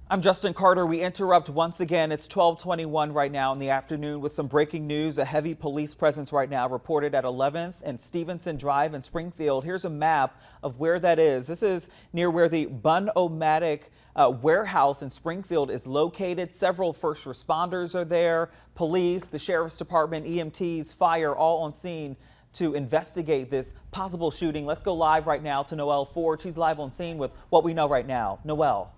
I'm Justin Carter. We interrupt once again. It's 12:21 right now in the afternoon with some breaking news. A heavy police presence right now reported at 11th and Stevenson Drive in Springfield. Here's a map of where that is. This is near where the Bunn-O-Matic warehouse in Springfield is located. Several first responders are there. Police, the Sheriff's Department, EMTs, fire, all on scene to investigate this possible shooting. Let's go live right now to Noelle Ford. She's live on scene with what we know right now. Noelle.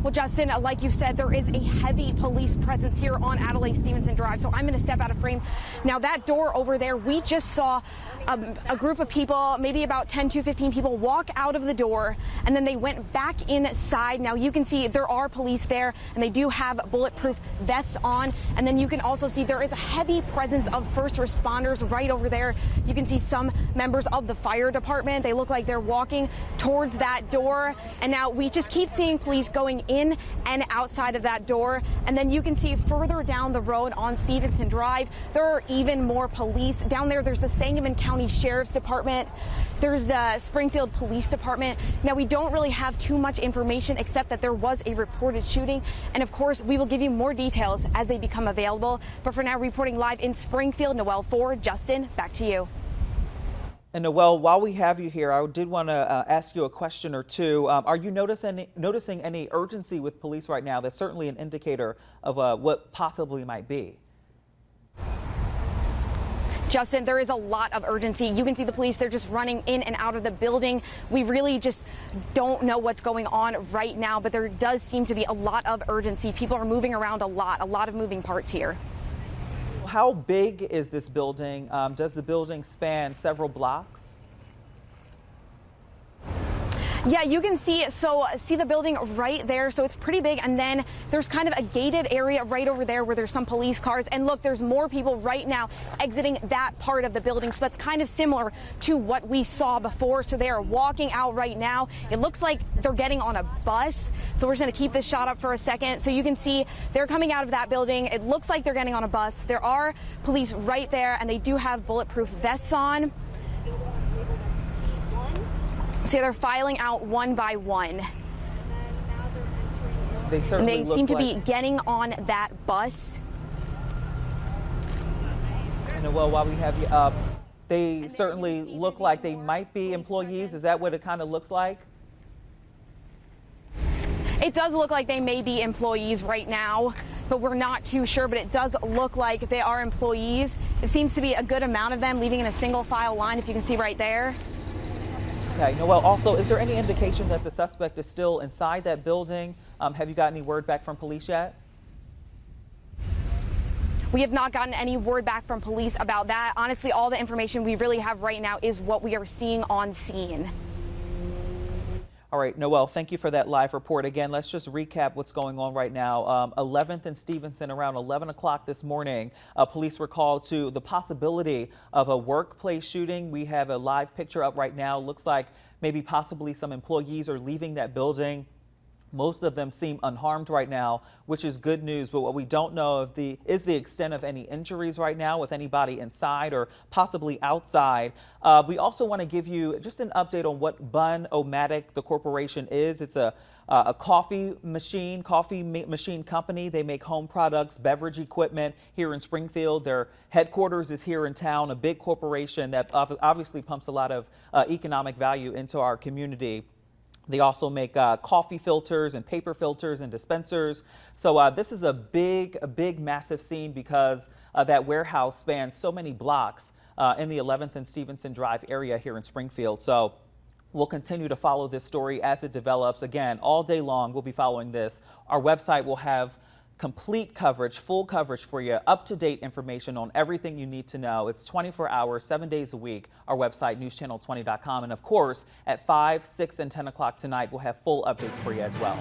Well, Justin, like you said, there is a heavy police presence here on Adelaide Stevenson Drive, so I'm going to step out of frame. Now, that door over there, we just saw a group of people, maybe about 10 to 15 people, walk out of the door, and then they went back inside. Now, you can see there are police there, and they do have bulletproof vests on, and then you can also see there is a heavy presence of first responders right over there. You can see some members of the fire department. They look like they're walking towards that door, and now we just keep seeing police going in and outside of that door. And then you can see further down the road on Stevenson Drive, there are even more police. Down there, there's the Sangamon County Sheriff's Department. There's the Springfield Police Department. Now, we don't really have too much information except that there was a reported shooting. And of course, we will give you more details as they become available. But for now, reporting live in Springfield, Noelle Ford. Justin, back to you. And Noelle, while we have you here, I did want to ask you a question or two. Are you noticing any urgency with police right now? That's certainly an indicator of what possibly might be. Justin, there is a lot of urgency. You can see the police, they're just running in and out of the building. We really just don't know what's going on right now, but there does seem to be a lot of urgency. People are moving around a lot of moving parts here. How big is this building? Does the building span several blocks? Yeah, you can see the building right there. So it's pretty big. And then there's kind of a gated area right over there where there's some police cars. And look, there's more people right now exiting that part of the building. So that's kind of similar to what we saw before. So they are walking out right now. It looks like they're getting on a bus. So we're just going to keep this shot up for a second. So you can see they're coming out of that building. It looks like they're getting on a bus. There are police right there, and they do have bulletproof vests on. So they're filing out one by one. They certainly and they seem to be getting on that bus. And well, while we have you up, they certainly look like they might be employees. Is that what it kind of looks like? It does look like they may be employees right now, but we're not too sure. But it does look like they are employees. It seems to be a good amount of them leaving in a single file line, if you can see right there. Okay, Noelle, also, is there any indication that the suspect is still inside that building? Have you got any word back from police yet? We have not gotten any word back from police about that. Honestly, all the information we really have right now is what we are seeing on scene. All right, Noelle, thank you for that live report. Again, let's just recap what's going on right now. 11th and Stevenson, around 11 o'clock this morning, police were called to the possibility of a workplace shooting. We have a live picture up right now. Looks like maybe possibly some employees are leaving that building. Most of them seem unharmed right now, which is good news. But what we don't know is the extent of any injuries right now with anybody inside or possibly outside. We also want to give you just an update on what Bunn-O-Matic, the corporation, is. It's a coffee machine company. They make home products, beverage equipment here in Springfield. Their headquarters is here in town, a big corporation that obviously pumps a lot of economic value into our community. They also make coffee filters and paper filters and dispensers. So this is a big, massive scene because that warehouse spans so many blocks in the 11th and Stevenson Drive area here in Springfield. So we'll continue to follow this story as it develops. Again, all day long, we'll be following this. Our website will have complete coverage, full coverage for you, up-to-date information on everything you need to know. It's 24 hours, 7 days a week. Our website, newschannel20.com. And of course, at 5, 6, and 10 o'clock tonight, we'll have full updates for you as well.